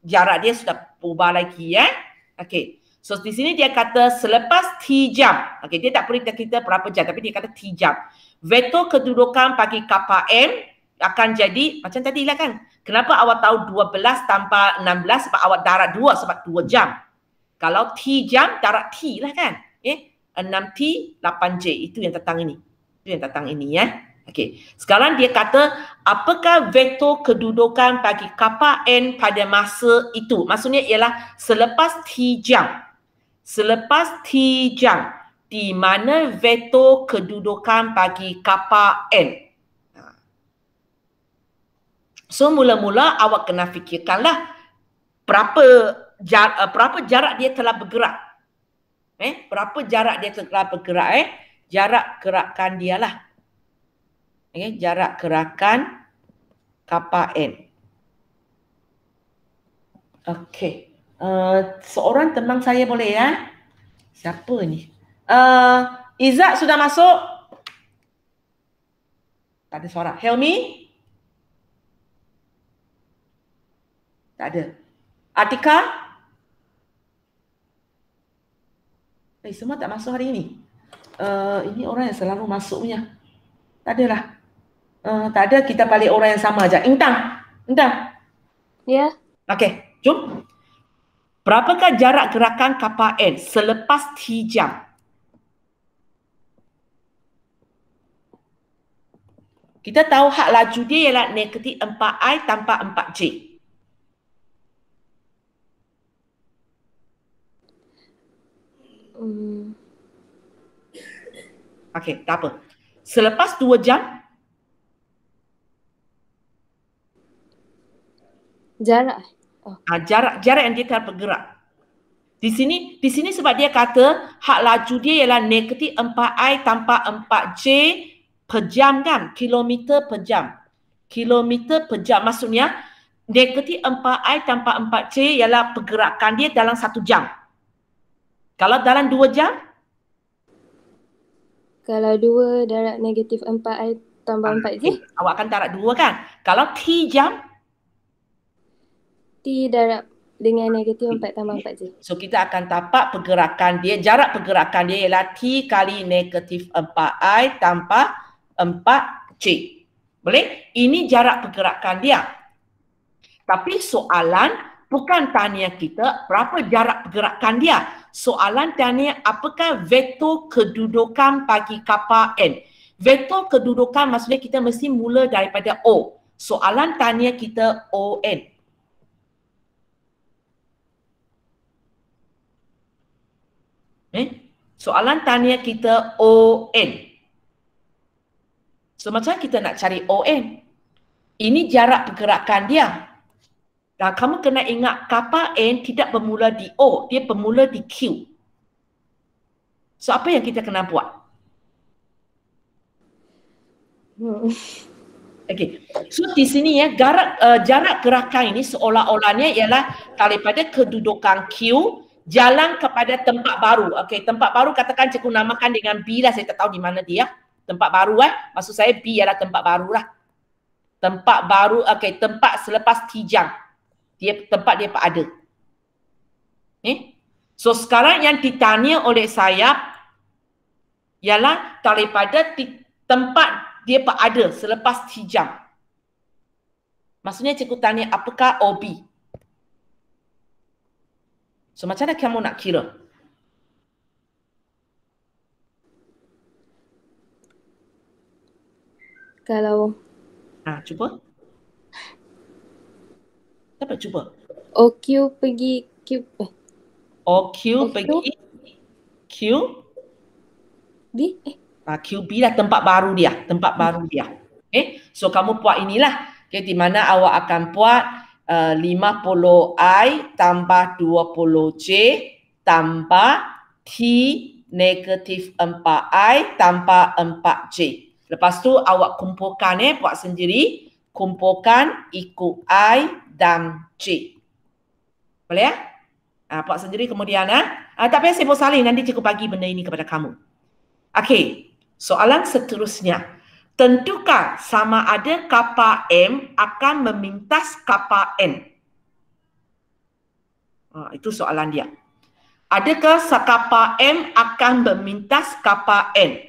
S1: jarak dia sudah berubah lagi Okey. So di sini dia kata selepas T jam. Okey, dia tak beritahu kita berapa jam tapi dia kata T jam. Vektor kedudukan bagi kapal M akan jadi macam tadi lah kan. Kenapa awak tahu 12 tanpa 16? Sebab awak darat 2 sebab 2 jam. Kalau T jam darat T lah kan. 6T 8J itu yang tentang ini. Itu yang tentang ini Okey. Sekarang dia kata apakah vektor kedudukan bagi kapal N pada masa itu? Maksudnya ialah selepas T jam. Selepas T jam di mana vektor kedudukan bagi kapal N? So mula-mula awak kena fikirkanlah berapa jarak dia telah bergerak. Berapa jarak dia telah bergerak jarak gerakan dia lah. Jarak gerakan kapal N. Okey. Seorang teman saya boleh Siapa ni? Izzat sudah masuk? Tak ada suara. Helmi? Tak ada. Atika? Semua tak masuk hari ini. Ini orang yang selalu masuk punya. Tak adalah. Tak ada, kita balik orang yang sama aja. Intang.
S3: Ya.
S1: Okey, jom. Berapakah jarak gerakan kapal N selepas T jam? Kita tahu hak laju dia ialah negatif 4I tanpa 4J. Okey, tak apa. Selepas 2 jam
S3: jarak.
S1: Jarak yang dia telah bergerak. Di sini sebab dia kata hak laju dia ialah negatif 4I tanpa 4J per jam kan? Kilometer per jam. Kilometer per jam maksudnya negatif 4I tanpa 4J ialah pergerakan dia dalam 1 jam. Kalau dalam 2 jam?
S3: Kalau 2 darat negatif 4I tambah 4J.
S1: Awak akan darat 2 kan? Kalau T jam?
S3: T darat dengan negatif 4 tambah 4J.
S1: So kita akan dapat pergerakan dia, jarak pergerakan dia ialah T kali negatif 4I tanpa 4J. Boleh? Ini jarak pergerakan dia. Tapi soalan bukan tanya kita berapa jarak pergerakan dia. Soalan tanya apakah vektor kedudukan bagi kapal N. Vektor kedudukan maksudnya kita mesti mula daripada O. Soalan tanya kita ON. Soalan tanya kita ON. So macam kita nak cari ON. Ini jarak pergerakan dia. Dan kamu kena ingat kapal N tidak bermula di O, dia bermula di Q. So apa yang kita kena buat? Okey. So di sini jarak gerakan ini seolah-olahnya ialah daripada kedudukan Q jalan kepada tempat baru. Okey, tempat baru katakan cikgu namakan dengan B lah, saya tak tahu di mana dia. Tempat baru maksud saya B ialah tempat baru lah. Tempat baru, okey, tempat selepas T jam. Tempat dia ada. So sekarang yang ditanya oleh saya ialah daripada tempat dia ada selepas T jam. Maksudnya cikgu tanya apakah OB? So macam mana kamu nak kira?
S3: Kalau
S1: cuba. Dapat cuba.
S3: OQ pergi Q.
S1: Q pergi Q
S6: B.
S1: QB lah tempat baru dia. Okay. So kamu buat inilah. Okay, di mana awak akan buat 50I tambah 20J tambah T negatif 4I tambah 4J. Lepas tu awak kumpulkan buat sendiri. Kumpulkan ikut I dan J. Boleh ya? Buat sendiri kemudian. Tak payah sibuk salin. Nanti cikgu bagi benda ini kepada kamu. Okey. Soalan seterusnya. Tentukan sama ada kapal M akan memintas kapal N. Itu soalan dia. Adakah kapal M akan memintas kapal N?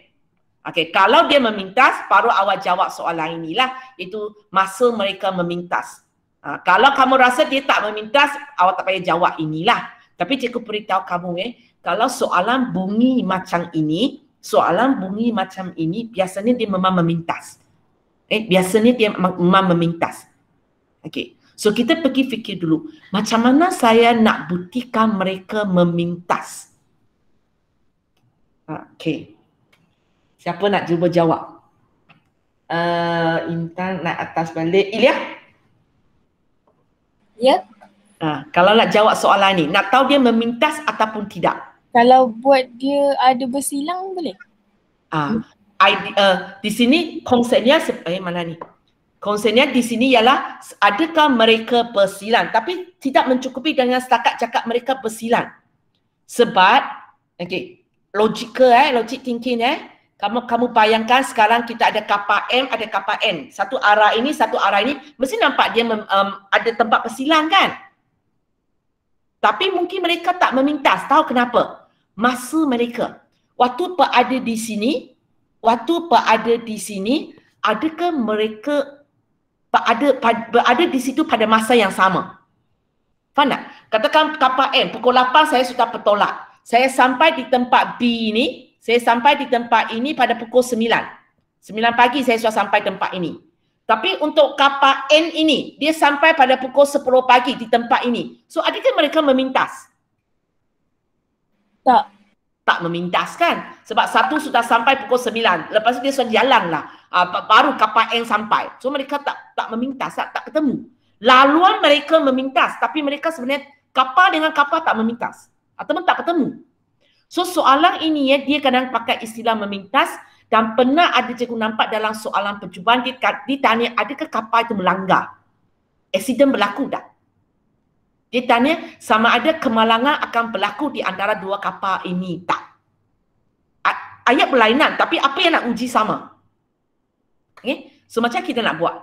S1: Okey, kalau dia memintas, baru awak jawab soalan inilah. Itu masa mereka memintas. Kalau kamu rasa dia tak memintas, awak tak payah jawab inilah. Tapi cikgu beritahu kamu kalau soalan bunyi macam ini, biasanya dia memang memintas. Biasanya dia memang memintas. Okey. So kita pergi fikir dulu, macam mana saya nak buktikan mereka memintas? Okey. Siapa nak cuba jawab? Intan naik atas balik. Ilya? Ya. Kalau nak jawab soalan ni, nak tahu dia memintas ataupun tidak?
S6: Kalau buat dia ada bersilang boleh?
S1: Di sini konsepnya mana ni? Konsepnya di sini ialah adakah mereka bersilang, tapi tidak mencukupi dengan setakat cakap mereka bersilang. Sebab logic thinking kamu bayangkan sekarang kita ada kapal M, ada kapal N. Satu arah ini, mesti nampak dia ada tempat bersilang kan? Tapi mungkin mereka tak memintas. Tahu kenapa? Masa mereka waktu berada di sini, adakah mereka berada di situ pada masa yang sama? Faham tak? Katakan kapal M, pukul 8 saya sudah bertolak. Saya sampai di tempat B ini, pada pukul 9. 9 pagi saya sudah sampai tempat ini. Tapi untuk kapal N ini, dia sampai pada pukul 10 pagi di tempat ini. So adakah mereka memintas? Tak memintas kan? Sebab satu sudah sampai pukul 9. Lepas tu dia sudah jalan lah. Baru kapal N sampai. So mereka tak memintas, tak ketemu. Laluan mereka memintas. Tapi mereka sebenarnya kapal dengan kapal tak memintas. Ataupun tak ketemu. So soalan ini dia kadang pakai istilah memintas. Dan pernah ada cikgu nampak dalam soalan percubaan ditanya adakah kapal itu melanggar? Aksiden berlaku tak? Dia tanya sama ada kemalangan akan berlaku di antara dua kapal ini tak? Ayat berlainan tapi apa yang nak uji sama? So macam kita nak buat?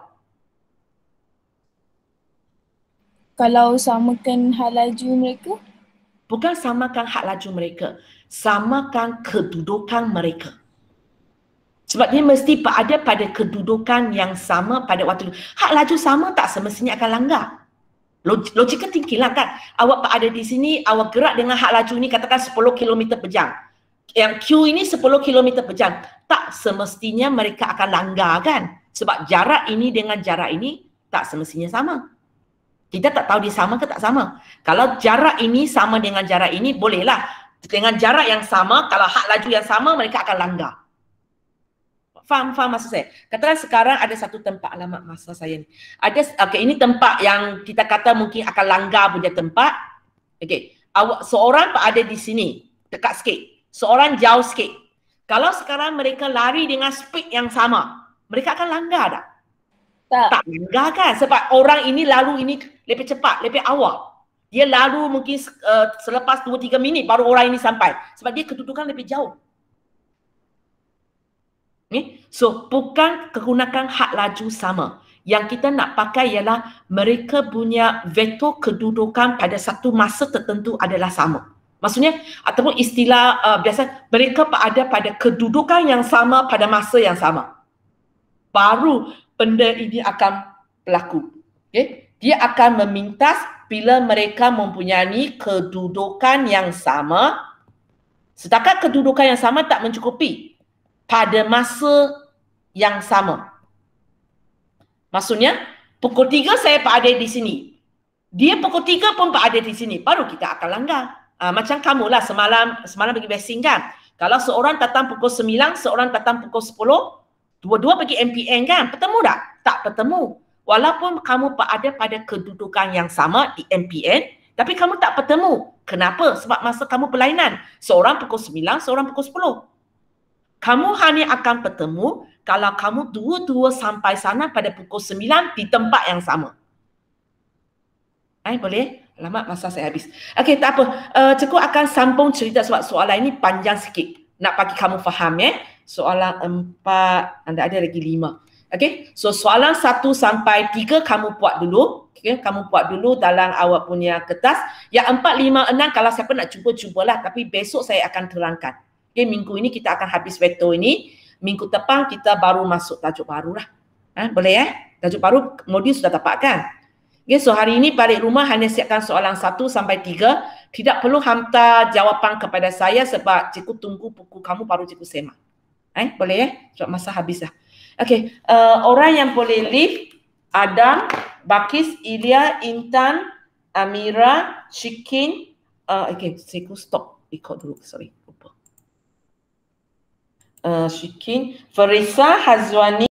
S6: Kalau samakan had laju mereka?
S1: Bukan samakan had laju mereka. Samakan kedudukan mereka. Sebab dia mesti berada pada kedudukan yang sama pada waktu itu. Hak laju sama tak semestinya akan langgar. Logika thinking lah kan. Awak berada di sini, awak gerak dengan hak laju ni katakan 10 km per jam. Yang Q ini 10 km per jam. Tak semestinya mereka akan langgar kan. Sebab jarak ini dengan jarak ini tak semestinya sama. Kita tak tahu dia sama ke tak sama. Kalau jarak ini sama dengan jarak ini, bolehlah. Dengan jarak yang sama, kalau hak laju yang sama, mereka akan langgar. Faham maksud saya? Katakan sekarang ada satu tempat, alamat masa saya ni. Ini tempat yang kita kata mungkin akan langgar punya tempat. Seorang berada di sini, dekat sikit. Seorang jauh sikit. Kalau sekarang mereka lari dengan speed yang sama, mereka akan langgar tak? Tak langgar kan? Sebab orang ini lalu ini lebih cepat, lebih awal. Dia lalu mungkin selepas 2-3 minit baru orang ini sampai. Sebab dia kedudukan lebih jauh. So, bukan kegunakan hak laju sama. Yang kita nak pakai ialah mereka punya vektor kedudukan pada satu masa tertentu adalah sama. Maksudnya, ataupun istilah biasa, mereka berada pada kedudukan yang sama pada masa yang sama. Baru benda ini akan berlaku. Dia akan memintas bila mereka mempunyai kedudukan yang sama. Setakat kedudukan yang sama tak mencukupi. Pada masa yang sama. Maksudnya, pukul 3 saya berada di sini. Dia pukul 3 pun berada di sini. Baru kita akan langgar. Macam kamu lah semalam pergi basing kan. Kalau seorang datang pukul 9, seorang datang pukul 10, dua-dua pergi MPN kan, bertemu tak? Tak bertemu. Walaupun kamu ada pada kedudukan yang sama di MPN, tapi kamu tak bertemu. Kenapa? Sebab masa kamu berlainan. Seorang pukul 9, seorang pukul 10. Kamu hanya akan bertemu kalau kamu dua-dua sampai sana pada pukul 9 di tempat yang sama. Boleh? Alamak, masa saya habis. Okey, tak apa. Cikgu akan sambung cerita sebab soalan ini panjang sikit. Nak bagi kamu faham ya. Soalan 4, anda ada lagi 5. Okey, so soalan 1 sampai 3 kamu buat dulu. Okay, kamu buat dulu dalam awak punya kertas. Yang 4, 5, 6 kalau siapa nak cubalah. Tapi besok saya akan terangkan. Okay, minggu ini kita akan habis veto ini. Minggu depan kita baru masuk tajuk baru lah. Boleh ya? Tajuk baru modul sudah dapat kan? Okay, so hari ini balik rumah hanya siapkan soalan 1 sampai 3. Tidak perlu hantar jawapan kepada saya sebab cikgu tunggu buku kamu baru cikgu semak. Boleh ya? Sebab masa habis dah. Okay, orang yang boleh leave, Adam, Bakis, Ilya, Intan, Amira, Shikin. Okay, cikgu stop record dulu. Sorry, lupa. Shikin, Farisa, Hazwani.